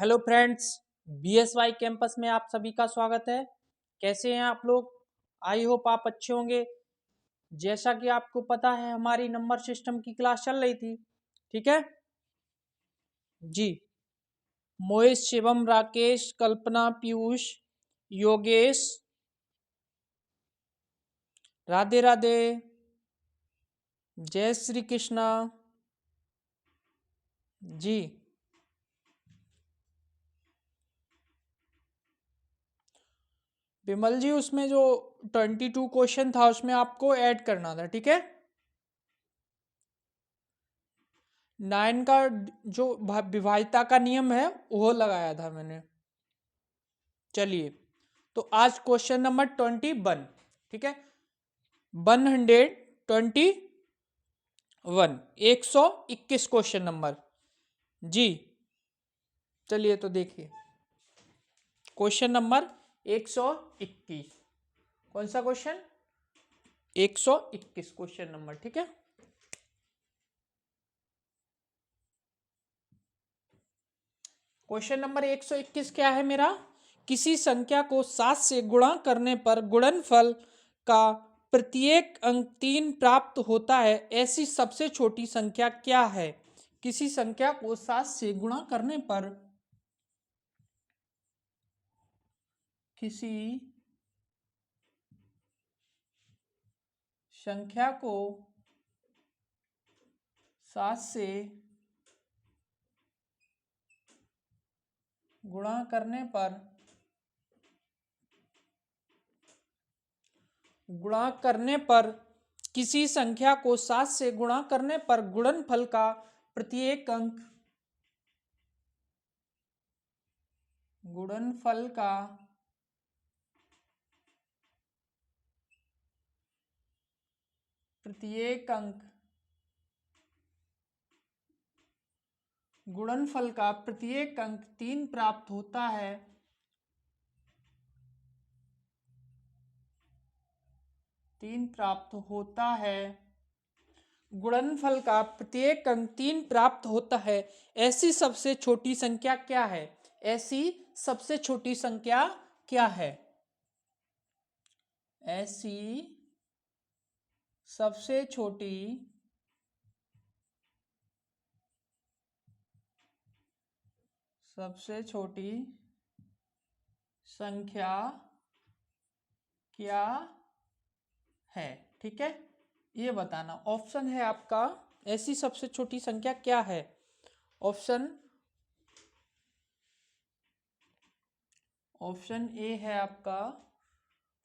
Hello friends, बीएसवाई campus में आप सभी का स्वागत है। कैसे हैं आप लोग? आई होप आप अच्छे होंगे। जैसा कि आपको पता है हमारी नंबर सिस्टम की क्लास चल रही थी, ठीक है जी। मोहित, शिवम, राकेश, कल्पना, पीयूष, योगेश, राधे राधे, जय श्री कृष्णा जी। विमल जी, उसमें जो 22 क्वेश्चन था उसमें आपको ऐड करना था, ठीक है। 9 का जो विभाज्यता का नियम है वो लगाया था मैंने। चलिए, तो आज क्वेश्चन नंबर 21, ठीक है। 121, 121 क्वेश्चन नंबर जी। चलिए तो देखिए, क्वेश्चन नंबर 121। कौन सा क्वेश्चन? 121 क्वेश्चन नंबर, ठीक है। क्वेश्चन नंबर 121 क्या है मेरा? किसी संख्या को 7 से गुणा करने पर गुणनफल का प्रत्येक अंक 3 प्राप्त होता है, ऐसी सबसे छोटी संख्या क्या है? किसी संख्या को 7 से गुणा करने पर किसी संख्या को 7 से गुणा करने पर किसी संख्या को 7 से गुणा करने पर गुणनफल का प्रत्येक अंक गुणनफल का प्रत्येक अंक गुणनफल का प्रत्येक अंक 3 प्राप्त होता है, गुणनफल का प्रत्येक अंक 3 प्राप्त होता है, ऐसी सबसे छोटी संख्या क्या है? ऐसी सबसे छोटी संख्या क्या है? ऐसी सबसे छोटी संख्या क्या है, ठीक है। ये बताना। ऑप्शन है आपका, ऐसी सबसे छोटी संख्या क्या है? ऑप्शन ए है आपका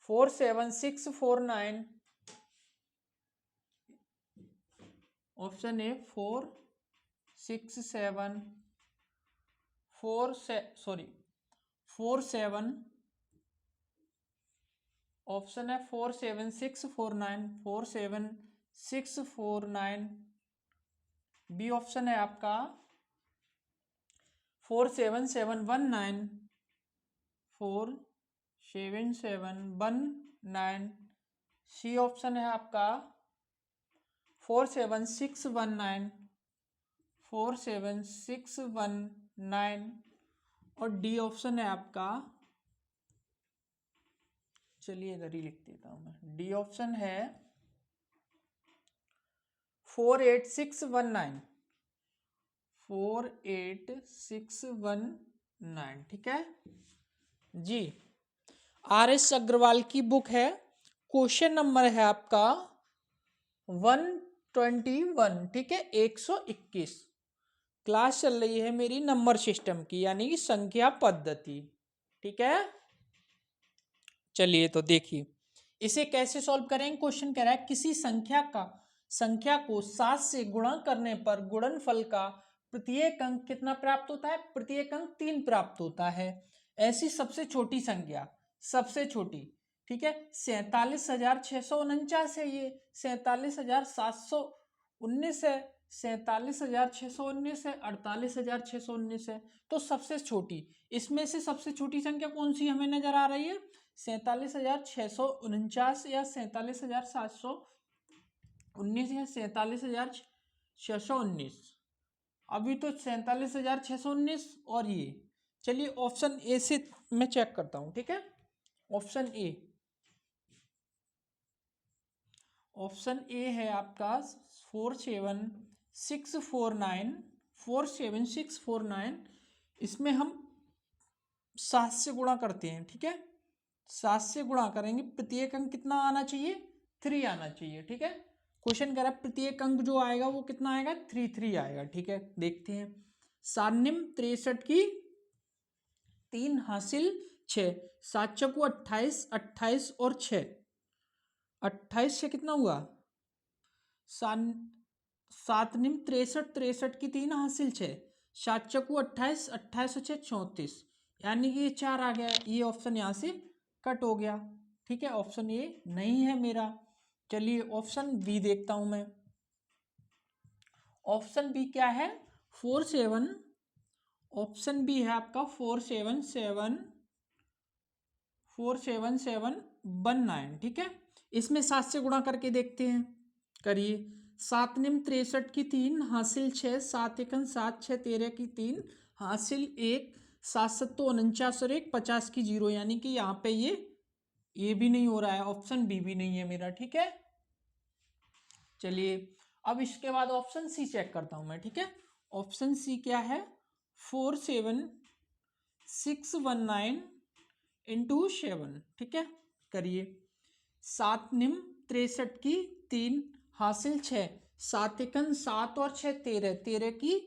47649। ऑप्शन ए 47 ऑप्शन है 47649। बी ऑप्शन है आपका 47719। सी ऑप्शन है आपका 47619। और डी ऑप्शन है आपका, चलिए इधर ही लिख देता हूं मैं, डी ऑप्शन है 48619। ठीक है जी। आर एस अग्रवाल की बुक है। क्वेश्चन नंबर है आपका 121, ठीक है, 121। क्लास चल रही है मेरी नंबर सिस्टम की, यानी कि संख्या पद्धति, ठीक है। चलिए तो देखिए, इसे कैसे सॉल्व करेंगे। क्वेश्चन कह रहा है किसी संख्या को 7 से गुणा करने पर गुणनफल का प्रत्येक अंक कितना प्राप्त होता है? प्रत्येक अंक 3 प्राप्त होता है। ऐसी सबसे छोटी संख्या, सबसे छोटी, ठीक है, 47,649 है। ये 47,719 है, 47,619 है, 48,619 है। तो सबसे छोटी, इसमें से सबसे छोटी संख्या कौन सी हमें नजर आ रही है? 47,649 या 47,719 या 47,619। अभी तो 47,619 और ये चलिए ऑप्शन ए से मैं चेक करता हूँ, ठीक है। ऑप्शन ए, ऑप्शन ए है आपका 47649, इसमें हम 7 से गुणा करते हैं, ठीक है। 7 से गुणा करेंगे, प्रत्येक अंक कितना आना चाहिए, 3 आना चाहिए, ठीक है। क्वेश्चन कह रहा है प्रत्येक अंक जो आएगा वो कितना आएगा, 3 आएगा, ठीक है। देखते हैं, 7 की 3 हासिल 6, 7 चौको 28, 28 और 6, 28 से कितना हुआ, 7 की 3 हासिल 6, 7 चौको 28, 28 और 6 34, यानी कि ये 4 आ गया, ये ऑप्शन यहाँ से कट हो गया, ठीक है। ऑप्शन ए नहीं है मेरा। चलिए ऑप्शन बी देखता हूं मैं। ऑप्शन बी क्या है, 47, ऑप्शन बी है आपका 47719, ठीक है। इसमें 7 से गुणा करके देखते हैं, करिए। 7 की 3 हासिल 6, 7 एकन 7, 6 13 की 3 हासिल 1, 7 7 49 और 1 50 की 0, यानी कि यहाँ पे ये भी नहीं हो रहा है, ऑप्शन बी भी नहीं है मेरा, ठीक है। चलिए अब इसके बाद ऑप्शन सी चेक करता हूं मैं, ठीक है। ऑप्शन सी क्या है, 47619 इंटू 7, ठीक है। करिए, 7 की 3 हासिल 6, 7 एकन 7 और 6 13, 13 की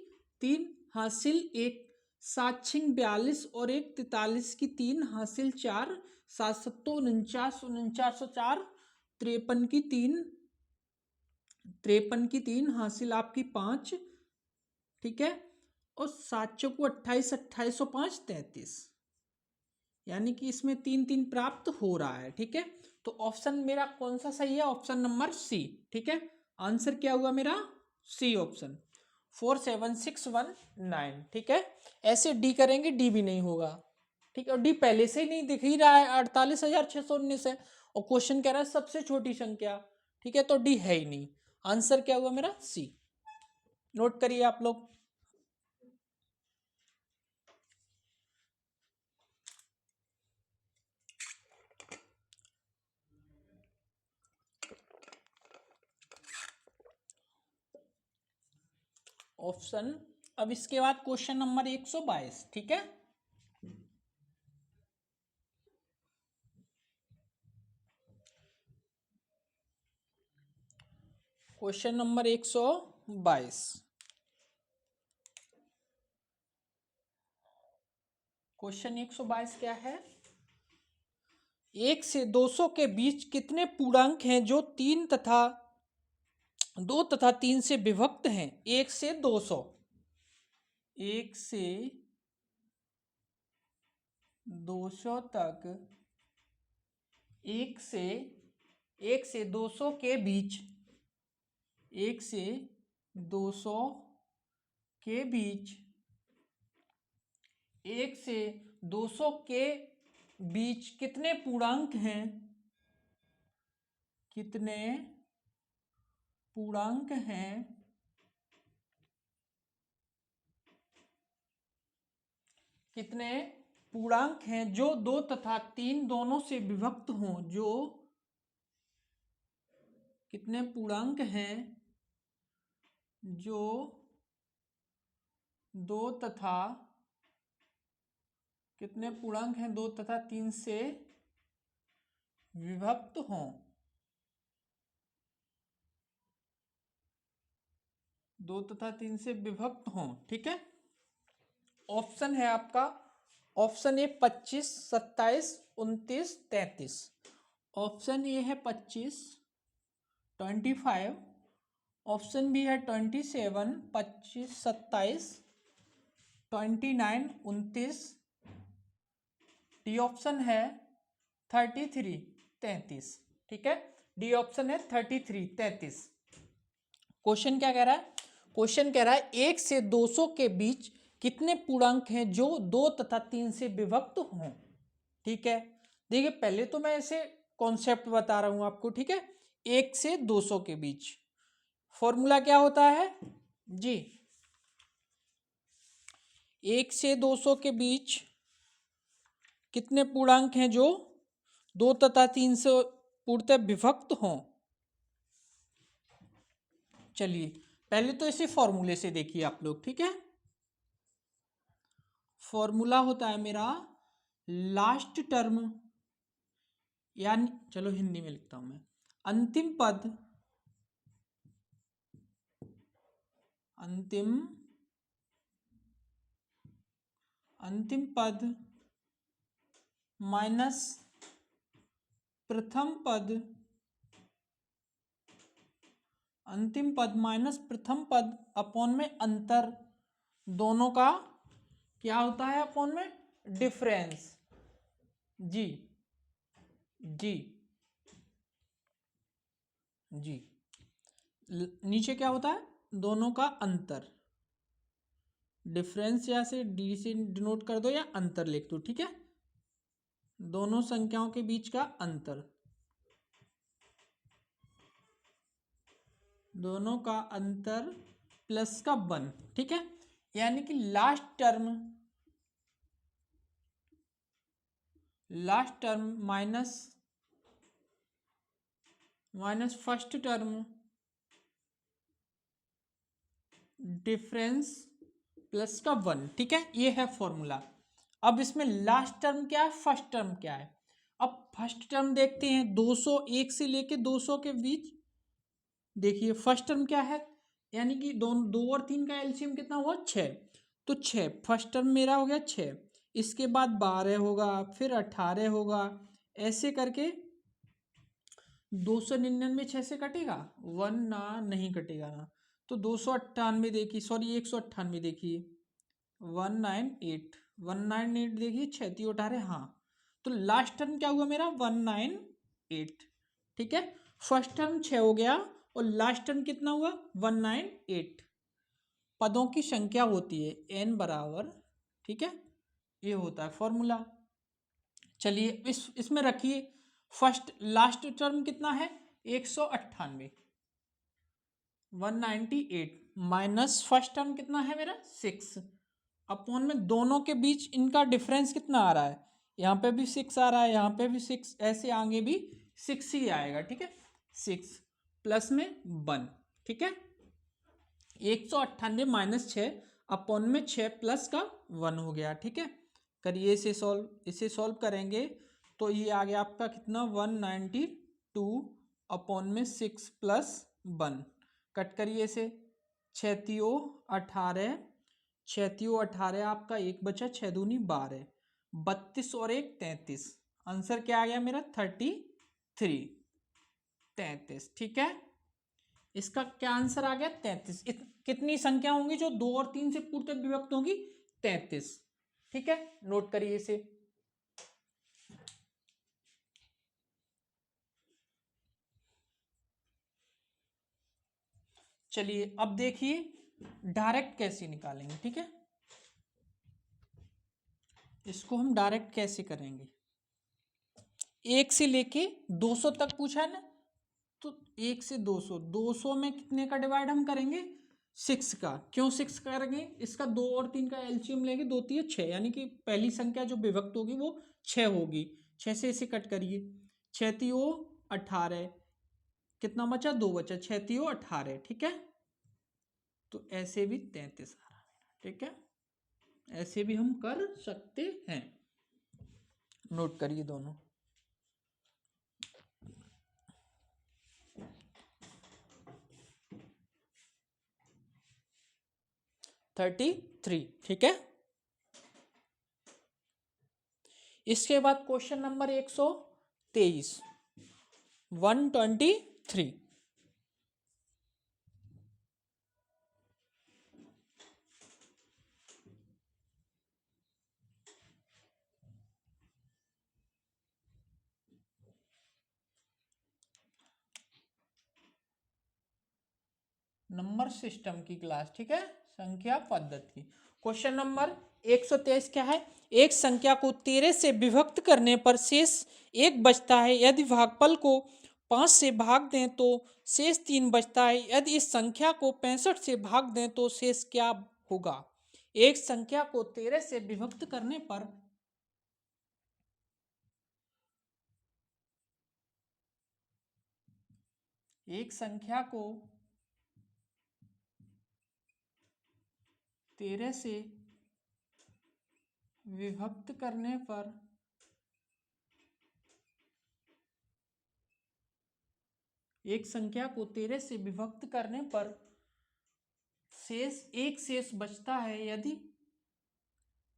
3 हासिल 1, 7 6 42 और 1 43 की 3 हासिल 4, 7 7 49, 49 और 4 53 की 3 हासिल आपकी 5, ठीक है। और 7 चौको 28, 28 और 5 33, यानी कि इसमें 3 प्राप्त हो रहा है, ठीक है। तो ऑप्शन मेरा कौन सा सही है, ऑप्शन नंबर सी, ठीक है। आंसर क्या हुआ मेरा, सी ऑप्शन, 47619, ठीक है। ऐसे डी करेंगे, डी भी नहीं होगा, ठीक है। और डी पहले से ही नहीं दिख ही रहा है, 48,619 है, और क्वेश्चन कह रहा है सबसे छोटी संख्या, ठीक है। तो डी है ही नहीं, आंसर क्या हुआ मेरा, सी। नोट करिए आप लोग। ऑप्शन, अब इसके बाद क्वेश्चन नंबर 122, ठीक है। क्वेश्चन नंबर 122, क्वेश्चन 122 क्या है, 1 से 200 के बीच कितने पूर्णांक हैं जो 2 तथा 3 से विभक्त हैं। 1 से 200, 1 से 200 तक, 1 से 200 के बीच, 1 से 200 के बीच, 1 से 200 के बीच कितने पूर्णांक हैं, कितने पूर्णांक हैं, कितने पूर्णांक हैं जो 2 तथा 3 दोनों से विभक्त हों, जो कितने पूर्णांक हैं जो 2 तथा, कितने पूर्णांक हैं 2 तथा 3 से विभक्त हों, 2 तथा 3 से विभक्त हों, ठीक है। ऑप्शन है आपका, ऑप्शन ए 25, 27, 29, 33, ऑप्शन ए है 25, 25, ऑप्शन बी है 27, 25, 27, 29, 29, डी ऑप्शन है 33, 33, ठीक है। डी ऑप्शन है 33, 33। क्वेश्चन क्या कह रहा है, क्वेश्चन कह रहा है 1 से 200 के बीच कितने पूर्णांक हैं जो 2 तथा 3 से विभक्त हों, ठीक है। देखिए पहले तो मैं ऐसे कॉन्सेप्ट बता रहा हूं आपको, ठीक है। 1 से 200 के बीच फॉर्मूला क्या होता है जी, 1 से 200 के बीच कितने पूर्णांक हैं जो 2 तथा 3 से पूर्णतः विभक्त हों? चलिए पहले तो इसे फॉर्मूले से देखिए आप लोग, ठीक है। फॉर्मूला होता है मेरा लास्ट टर्म, यानी चलो हिंदी में लिखता हूं मैं, अंतिम पद, अंतिम पद माइनस प्रथम पद, अंतिम पद माइनस प्रथम पद अपॉन में अंतर, दोनों का क्या होता है अपॉन में डिफरेंस। जी जी जी नीचे क्या होता है, दोनों का अंतर, डिफरेंस या से डी से डिनोट कर दो या अंतर लिख दो, ठीक है। दोनों संख्याओं के बीच का अंतर, दोनों का अंतर प्लस का 1, ठीक है। यानी कि last term minus first term difference plus का 1, ठीक है। ये है फॉर्मूला। अब इसमें लास्ट टर्म क्या है, फर्स्ट टर्म क्या है। अब फर्स्ट टर्म देखते हैं, 201 से लेके 200 के बीच। देखिए फर्स्ट टर्म क्या है, यानी कि दो और 3 का एलसीएम कितना हुआ, 6। तो 6 फर्स्ट टर्म मेरा हो गया 6, इसके बाद 12 होगा, फिर 18 होगा, ऐसे करके 299 6 से कटेगा, 1 ना, नहीं कटेगा ना। तो 298 देखिए, सॉरी 198 देखिए, 198 देखिए, 6×18, हाँ। तो लास्ट टर्म क्या हुआ मेरा, 198, ठीक है। फर्स्ट टर्म 6 हो गया और लास्ट टर्म कितना हुआ, 198। पदों की संख्या होती है n बराबर, ठीक है। ये होता है फॉर्मूला। चलिए इसमें रखिए, फर्स्ट लास्ट टर्म कितना है, 198, 198 माइनस फर्स्ट टर्म कितना है मेरा 6, अपॉन में दोनों के बीच इनका डिफरेंस कितना आ रहा है, यहाँ पे भी 6 आ रहा है, यहाँ पे भी 6, ऐसे आगे भी 6 ही आएगा, ठीक है। 6 प्लस में 1, ठीक है। 198 माइनस 6 अपॉन में 6 प्लस का 1 हो गया, ठीक है। करिए इसे सॉल्व करेंगे तो ये आ गया आपका कितना, 192 अपॉन में 6 प्लस 1। कट करिए इसे, 6×18, 6×18 आपका 1 बचा, 6×2 12, 32 और 1 33। आंसर क्या आ गया मेरा, 33, ठीक है। इसका क्या आंसर आ गया, 33। कितनी संख्या होंगी जो 2 और 3 से पूर्णतः विभक्त होंगी, 33, ठीक है। नोट करिए इसे। चलिए अब देखिए डायरेक्ट कैसे निकालेंगे, ठीक है। इसको हम डायरेक्ट कैसे करेंगे, 1 से लेके 200 तक पूछा है ना, तो 1 से 200, 200 में कितने का डिवाइड हम करेंगे, 6 का। क्यों 6 करेंगे, इसका 2 और 3 का एलसीएम लेंगे, 2 3 6, यानी कि पहली संख्या जो विभक्त होगी वो 6 होगी। 6 से इसे कट करिए, 6×3 = 18, कितना बचा, 2 बचा, 6×3 = 18, ठीक है। तो ऐसे भी 33 आ रहा है, ठीक है। ऐसे भी हम कर सकते हैं, नोट करिए दोनों। 33, ठीक है। इसके बाद क्वेश्चन नंबर 123, 123। नंबर सिस्टम की क्लास, ठीक है, संख्या पद्धति। क्वेश्चन नंबर 123 क्या है, एक संख्या को 13 से विभक्त करने पर शेष 1 बचता है, यदि भागफल को 5 से भाग दें तो शेष 3 बचता है, यदि इस संख्या को 65 से भाग दें तो शेष क्या होगा। एक संख्या को 13 से विभक्त करने पर एक संख्या को 13 से विभक्त करने पर एक संख्या को 13 से विभक्त करने पर शेष एक शेष बचता है यदि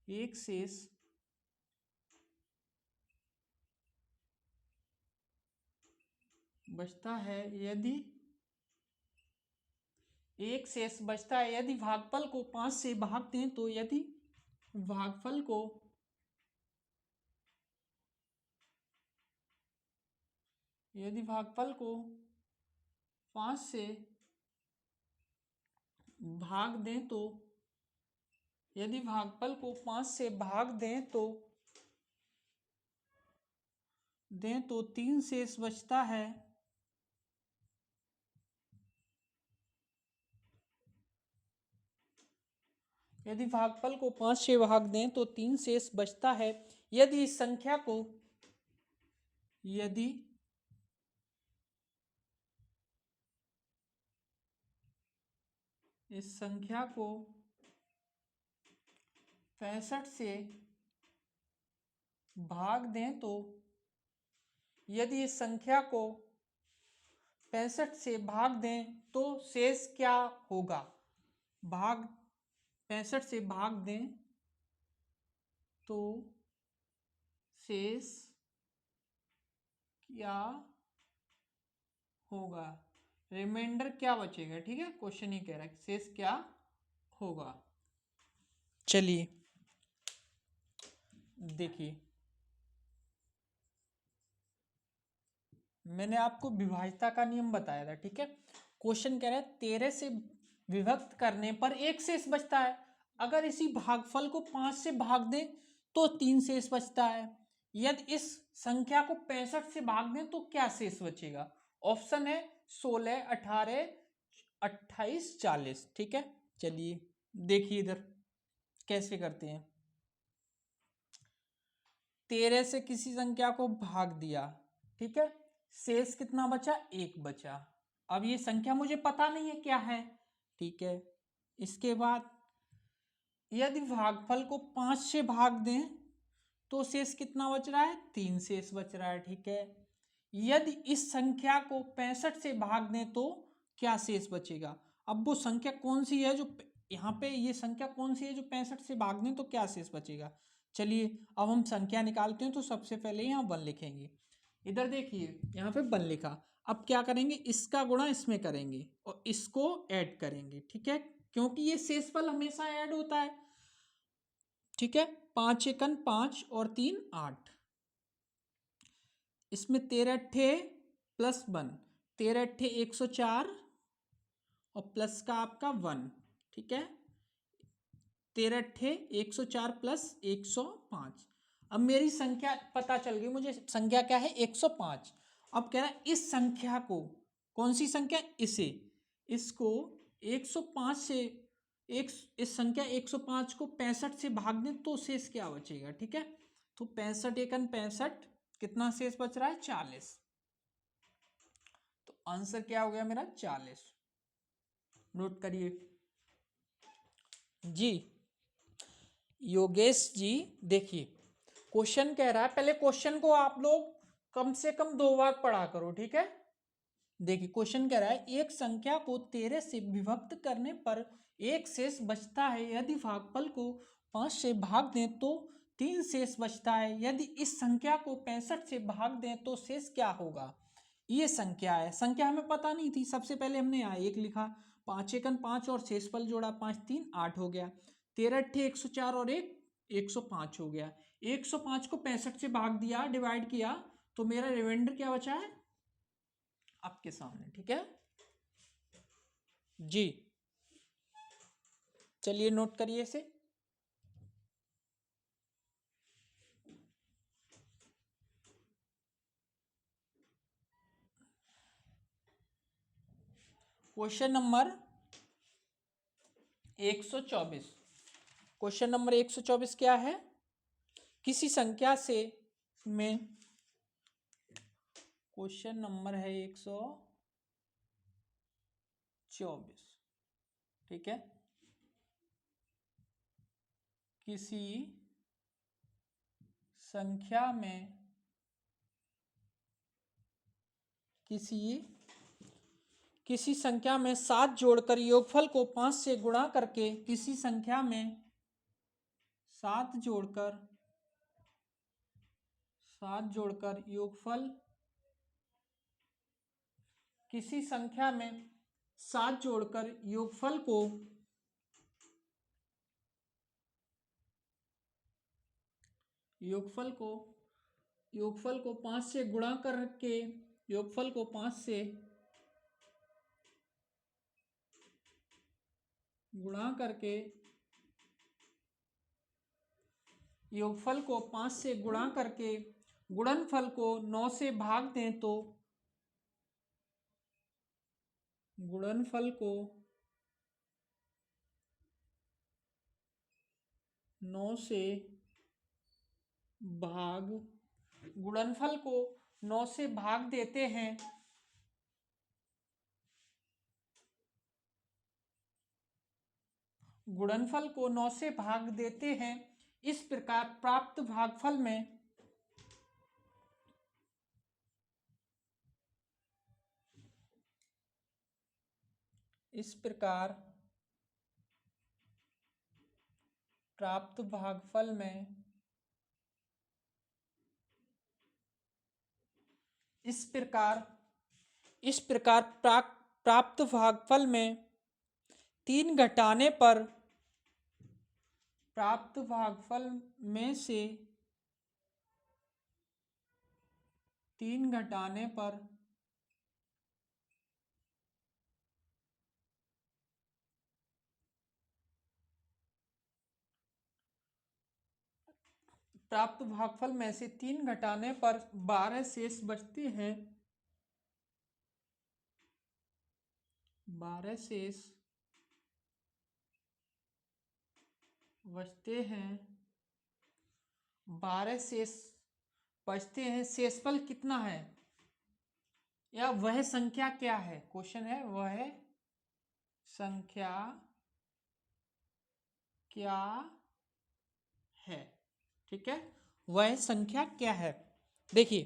एक शेष बचता है यदि एक शेष बचता है यदि भागफल को 5 से भाग दें तो यदि भागफल को 5 से भाग दें तो यदि भागफल को 5 से भाग दें तो 3 शेष बचता है यदि भागफल को 5 से भाग दें तो 3 शेष बचता है यदि इस संख्या को इस संख्या को 65 से भाग दें तो यदि इस संख्या को 65 से भाग दें तो शेष क्या होगा? 65 से भाग दें तो शेष क्या होगा? रिमाइंडर क्या बचेगा? ठीक है, क्वेश्चन ही कह रहा है शेष क्या होगा। चलिए देखिए, मैंने आपको विभाज्यता का नियम बताया था। ठीक है, क्वेश्चन कह रहा है 13 से विभक्त करने पर एक शेष बचता है। अगर इसी भागफल को 5 से भाग दें तो 3 शेष बचता है। यदि इस संख्या को 65 से भाग दें तो क्या शेष बचेगा? ऑप्शन है 16, 18, 28, 40। ठीक है, चलिए देखिए इधर कैसे करते हैं। 13 से किसी संख्या को भाग दिया, ठीक है, शेष कितना बचा? 1 बचा। अब ये संख्या मुझे पता नहीं है क्या है। ठीक है, इसके बाद यदि भागफल को 5 से भाग दें तो शेष कितना बच रहा है? 3 शेष बच रहा है। ठीक है, यदि इस संख्या को 65 से भाग दें तो क्या शेष बचेगा? अब वो संख्या कौन सी है जो यहाँ पे, ये संख्या कौन सी है जो 65 से भाग दें तो क्या शेष बचेगा? चलिए अब हम संख्या निकालते हैं। तो सबसे पहले यहाँ 1 लिखेंगे। इधर देखिए यहाँ पे 1 लिखा। अब क्या करेंगे? इसका गुणा इसमें करेंगे और इसको ऐड करेंगे। ठीक है, क्योंकि ये शेषफल हमेशा ऐड होता है। ठीक है, 5 एकन 5 और 3 8। इसमें 13 अट्ठे प्लस 1, 13 अट्ठे 104 और प्लस का आपका 1। ठीक है, 13 अट्ठे 104 प्लस 105। अब मेरी संख्या पता चल गई, मुझे संख्या क्या है? 105। अब कह रहा है इस संख्या को, कौन सी संख्या? इसको 105 से इस संख्या 105 को 65 से भाग दें तो शेष क्या बचेगा? ठीक है, तो 65 एकन 65, कितना शेष बच रहा है? 40। तो आंसर क्या हो गया मेरा? 40। नोट करिए जी। योगेश जी देखिए, क्वेश्चन कह रहा है, पहले क्वेश्चन को आप लोग कम से कम 2 बार पढ़ा करो। ठीक है, देखिए क्वेश्चन कह रहा है एक संख्या को 13 से विभक्त करने पर एक शेष बचता है यदि भागफल को 5 से भाग दें तो 3 शेष बचता है। यदि इस संख्या को 65 से भाग दें तो शेष क्या होगा? ये संख्या है। संख्या हमें पता नहीं थी। सबसे पहले हमने यहाँ 1 लिखा, 5 एकन 5 और शेषफल जोड़ा, 5 3 8 हो गया। 13 अट्ठे 104 और 1 105 हो गया। 105 को 65 से भाग दिया, डिवाइड किया, तो मेरा रिमाइंडर क्या बचा है? आपके सामने। ठीक है जी, चलिए नोट करिए इसे। Question number 124। क्वेश्चन नंबर 124 क्या है? किसी संख्या से में, क्वेश्चन नंबर है 124। 24। ठीक है, किसी संख्या में किसी संख्या में 7 जोड़कर योगफल को 5 से गुणा करके किसी संख्या में 7 जोड़कर योगफल किसी संख्या में 7 जोड़कर योगफल को 5 से गुणा करके योगफल को 5 से गुणा करके योगफल को 5 से गुणा करके गुणनफल को 9 से भाग दें तो गुणनफल को 9 से भाग देते हैं गुणनफल को 9 से भाग देते हैं। इस प्रकार प्राप्त भागफल में इस प्रकार प्राप्त भागफल में 3 घटाने पर प्राप्त भागफल में से 3 घटाने पर प्राप्त भागफल में से 3 घटाने पर 12 शेष बचते हैं 12 शेष बचते हैं। शेषफल कितना है या वह संख्या क्या है, क्वेश्चन है वह संख्या क्या है। ठीक है, वह संख्या क्या है। देखिए,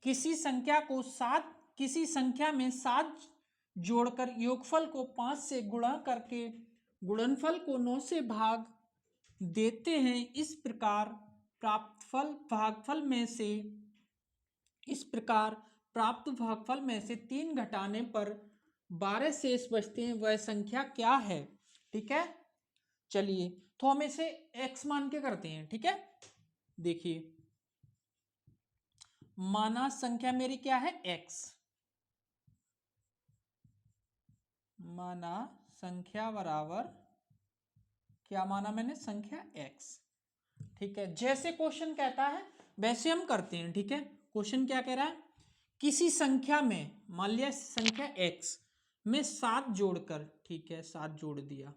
किसी संख्या में 7 जोड़कर योगफल को 5 से गुणा करके गुणनफल को 9 से भाग देते हैं। इस प्रकार प्राप्त भागफल में से 3 घटाने पर 12 शेष बचते हैं, वह संख्या क्या है। ठीक है, चलिए तो हम इसे x मान के करते हैं। ठीक है, देखिए माना संख्या मेरी क्या है x, माना संख्या बराबर क्या माना मैंने, संख्या x। ठीक है, जैसे क्वेश्चन कहता है वैसे हम करते हैं। ठीक है, क्वेश्चन क्या कह रहा है, किसी संख्या में मान लिया संख्या x में 7 जोड़कर, ठीक है 7 जोड़ दिया,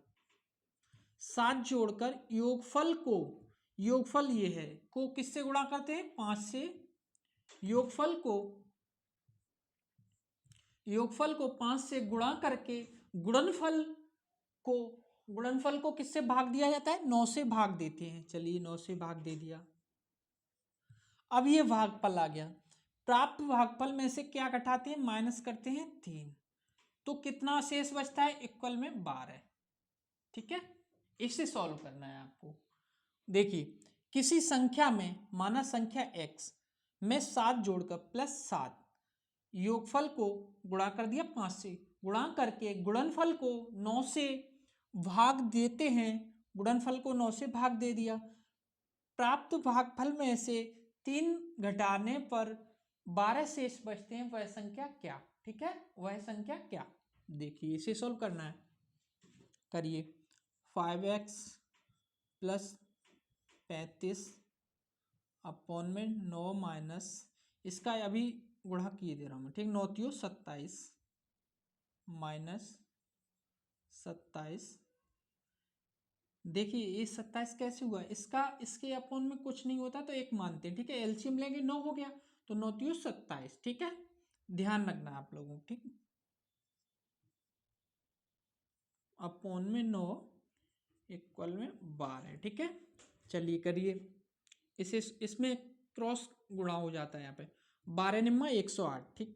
7 जोड़कर योगफल ये है को किससे गुणा करते हैं 5 से। योगफल को 5 से गुणा करके गुणनफल को किससे भाग दिया जाता है, 9 से भाग देते हैं। चलिए 9 से भाग दे दिया। अब ये भागफल आ गया। प्राप्त भागफल में से क्या घटाते हैं, माइनस करते हैं 3, तो कितना शेष बचता है, इक्वल में 12। ठीक है, इसे सॉल्व करना है आपको। देखिए, किसी संख्या में माना संख्या x में 7 जोड़कर प्लस 7 योगफल को गुणा कर दिया 5 से, गुणा करके गुणनफल को 9 से भाग देते हैं। गुणनफल को 9 से भाग दे दिया। प्राप्त भागफल में से 3 घटाने पर 12 शेष बचते हैं, वह संख्या क्या। ठीक है, वह संख्या क्या, देखिए इसे सोल्व करना है। करिए, 5x प्लस 35 अपॉन में 9 माइनस इसका अभी गुणा किए दे रहा हूँ मैं। ठीक, 9 3 27 माइनस 27। देखिए ये 27 कैसे हुआ, इसके अपॉन में कुछ नहीं होता तो एक मानते हैं। ठीक है, एलसीएम लेंगे 9 हो गया, तो 9 3 27। ठीक है, ध्यान रखना आप लोगों। ठीक, अपॉन में 9 इक्वल में 12। ठीक है, चलिए करिए इसे, इसमें क्रॉस गुणा हो जाता है यहाँ पे। 12 निम्मा 108। ठीक,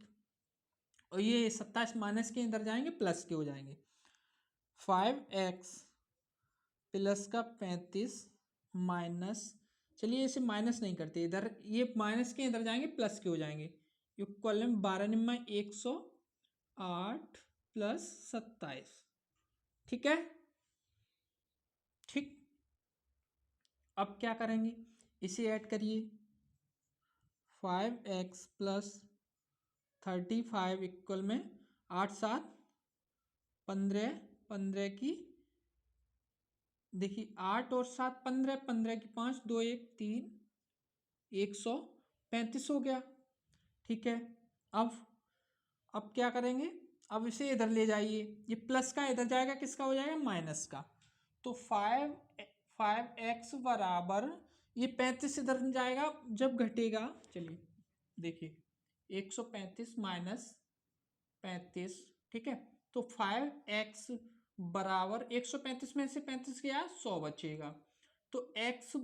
और ये 27 माइनस के इधर जाएंगे प्लस के हो जाएंगे। 5x प्लस का 35 माइनस, चलिए इसे माइनस नहीं करते, इधर ये माइनस के इधर जाएंगे प्लस के हो जाएंगे। इक्वल में 12 निम्मा 108 प्लस 27। ठीक है, ठीक। अब क्या करेंगे, इसे ऐड करिए। 5x प्लस 35 इक्वल में 8 7 15, 15 की देखिए 8 और 7 15, 15 की 5 2 1 3, 135 हो गया। ठीक है, अब क्या करेंगे, अब इसे इधर ले जाइए, ये प्लस का इधर जाएगा, किसका हो जाएगा, माइनस का। तो 5x बराबर, ये 35 इधर जाएगा जब घटेगा, चलिए देखिए 135 माइनस 35। ठीक है, तो 5x बराबर 135 में से 35 गया 100 बचेगा। तो x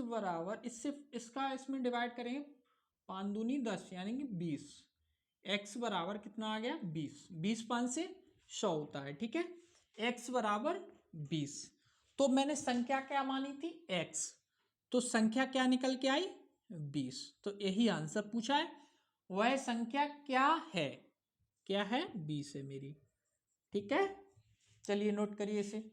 बराबर इससे इसका इसमें डिवाइड करेंगे, 5 दूनी 10 यानी कि 20। x बराबर कितना आ गया, 20। 20 5 से 100 होता है। ठीक है, x बराबर 20। तो मैंने संख्या क्या मानी थी, x, तो संख्या क्या निकल के आई, 20। तो यही आंसर पूछा है, वह संख्या क्या है, क्या है, 20 है मेरी। ठीक है, चलिए नोट करिए इसे।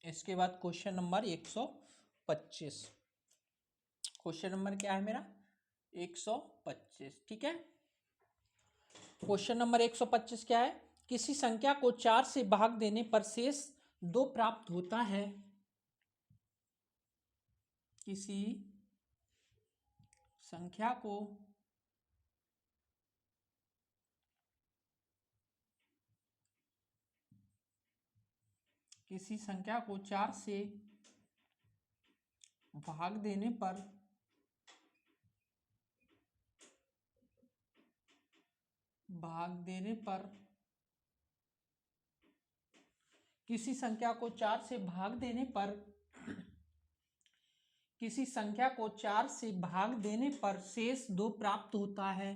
इसके बाद क्वेश्चन नंबर 125। क्वेश्चन नंबर क्या है मेरा, 125। ठीक है, क्वेश्चन नंबर 125 क्या है, किसी संख्या को 4 से भाग देने पर शेष 2 प्राप्त होता है। किसी संख्या को किसी संख्या को 4 से भाग देने पर किसी संख्या को 4 से भाग देने पर किसी संख्या को 4 से भाग देने पर शेष 2 प्राप्त होता है।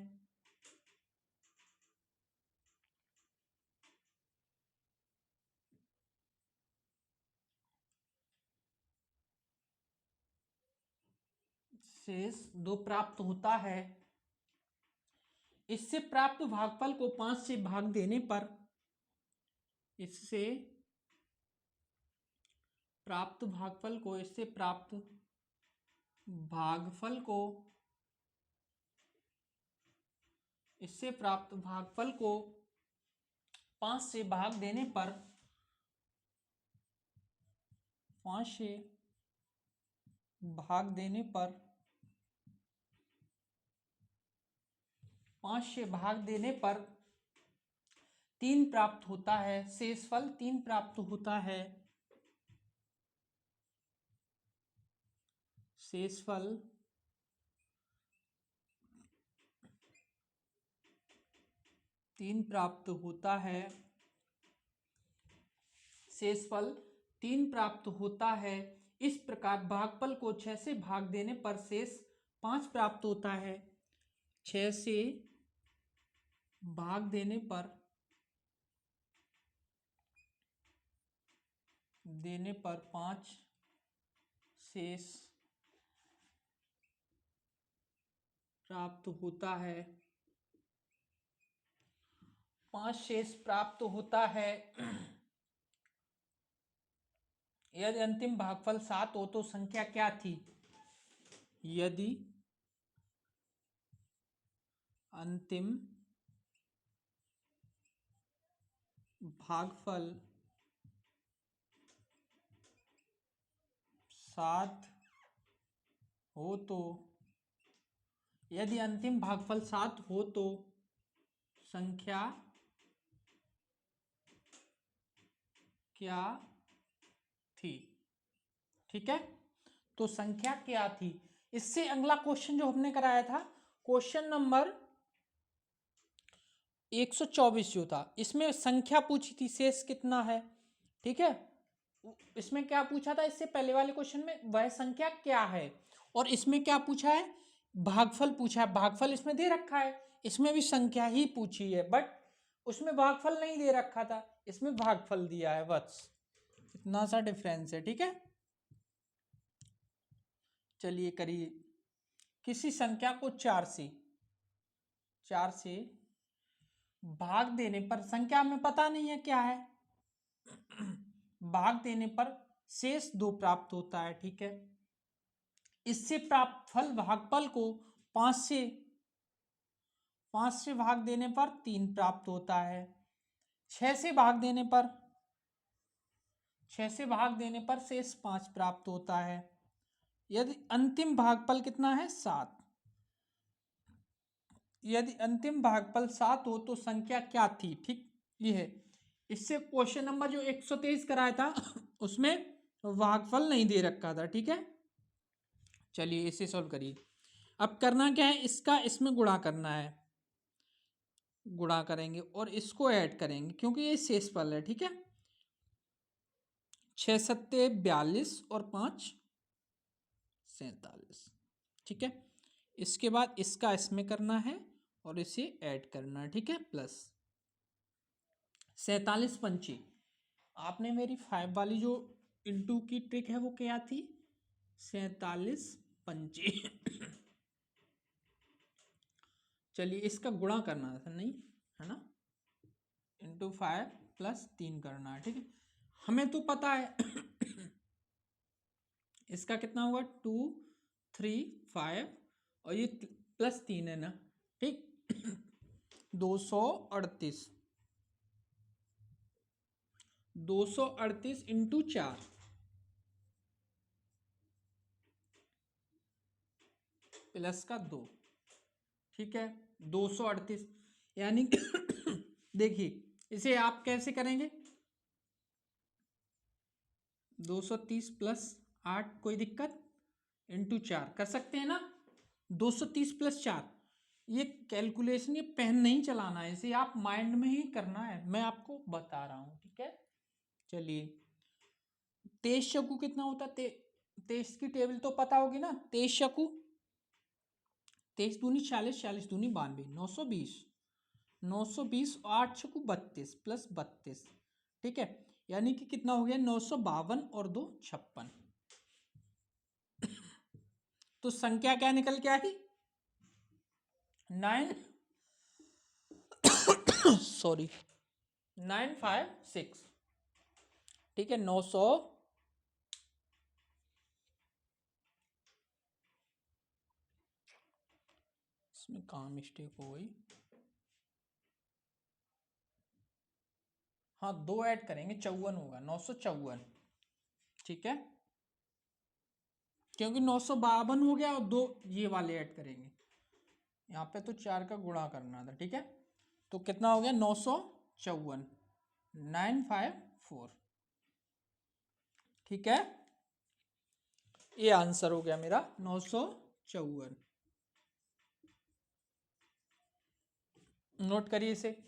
शेष 2 प्राप्त होता है। इससे प्राप्त भागफल को 5 से भाग देने पर इससे प्राप्त भागफल को इससे प्राप्त भागफल को इससे प्राप्त भागफल को 5 से भाग देने पर 5 से भाग देने पर 5 से भाग देने पर 3 प्राप्त होता है। शेषफल 3 प्राप्त होता है। शेषफल 3 प्राप्त होता है। शेषफल 3 प्राप्त होता है। इस प्रकार भागफल को 6 से भाग देने पर शेष 5 प्राप्त होता है। 6 से भाग देने पर 5 शेष प्राप्त होता है, 5 शेष प्राप्त होता है। यदि अंतिम भागफल 7 हो तो संख्या क्या थी? यदि अंतिम भागफल 7 हो तो, यदि अंतिम भागफल 7 हो तो संख्या क्या थी? ठीक है, तो संख्या क्या थी। इससे अगला क्वेश्चन जो हमने कराया था, क्वेश्चन नंबर 124 जो था, इसमें संख्या पूछी थी, शेष कितना है। ठीक है, इसमें क्या पूछा था इससे पहले वाले क्वेश्चन में, वह संख्या क्या है, और इसमें क्या पूछा है, भागफल पूछा है। भागफल इसमें दे रखा है, इसमें भी संख्या ही पूछी है, बट उसमें भागफल नहीं दे रखा था, इसमें भागफल दिया है, बस इतना सा डिफरेंस है। ठीक है, चलिए करिए। किसी संख्या को 4 से भाग देने पर, संख्या में पता नहीं है क्या है, भाग देने पर शेष 2 प्राप्त होता है। ठीक है, इससे प्राप्त फल भागफल को 5 से भाग देने पर 3 प्राप्त होता है। 6 से भाग देने पर शेष 5 प्राप्त होता है। यदि अंतिम भागफल कितना है? 7। यदि अंतिम भागफल 7 हो तो संख्या क्या थी? ठीक, ये है। इससे क्वेश्चन नंबर जो 123 कराया था उसमें भागफल नहीं दे रखा था। ठीक है, चलिए इसे सॉल्व करिए। अब करना क्या है, इसका इसमें गुणा करना है, गुणा करेंगे और इसको ऐड करेंगे क्योंकि ये शेषफल है। ठीक है, 6 सत्ते 42 और 5 47। ठीक है, इसके बाद इसका इसमें करना है और इसे ऐड करना है। ठीक है, प्लस 47 पंचे, आपने मेरी 5 वाली जो इंटू की ट्रिक है वो क्या थी? 47 पंचे। चलिए इसका गुणा करना था, नहीं है ना, इंटू 5 प्लस 3 करना है। ठीक है, हमें तो पता है इसका कितना होगा, 2 3 5 और ये प्लस 3 है ना। ठीक, 238 इंटू 4 प्लस का 2। ठीक है, 238 यानी देखिए इसे आप कैसे करेंगे, 230 प्लस 8, कोई दिक्कत, इंटू 4 कर सकते हैं ना। 230 प्लस 4, ये कैलकुलेशन, ये पेन नहीं चलाना है, इसे आप माइंड में ही करना है, मैं आपको बता रहा हूँ। ठीक है, चलिए 23 शकु कितना होता है? 23 की टेबल तो पता होगी ना। 23 शकु, 23 दूनी 40, 40 दूनी 92, 920, 920, 8 शकु 32 प्लस 32। ठीक है, यानी कि कितना हो गया, 952 और 2 56। तो संख्या क्या निकल के आई? 956। ठीक है, 900, इसमें कहाँ मिस्टेक हो गई, हाँ 2 ऐड करेंगे, 54 होगा, 954। ठीक है, क्योंकि 952 हो गया और 2 ये वाले ऐड करेंगे, यहाँ पे तो 4 का गुणा करना था। ठीक है, तो कितना हो गया, 954, 954। ठीक है, ये आंसर हो गया मेरा 954। नोट करिए इसे।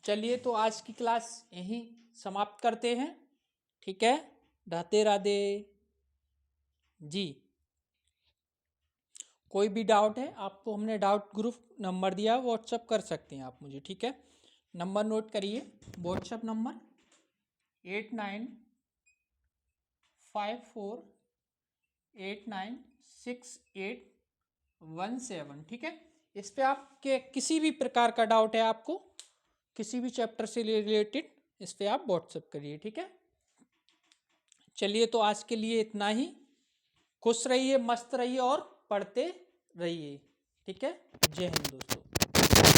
चलिए तो आज की क्लास यहीं समाप्त करते हैं। ठीक है, राधे राधे जी। कोई भी डाउट है आपको, हमने डाउट ग्रुप नंबर दिया, व्हाट्सअप कर सकते हैं आप मुझे। ठीक है, नंबर नोट करिए, व्हाट्सअप नंबर 54896817। ठीक है, इस पे आपके किसी भी प्रकार का डाउट है आपको, किसी भी चैप्टर से रिलेटेड, इस पे आप व्हाट्सएप करिए। ठीक है, चलिए तो आज के लिए इतना ही। खुश रहिए, मस्त रहिए और पढ़ते रहिए। ठीक है, जय हिंद दोस्तों।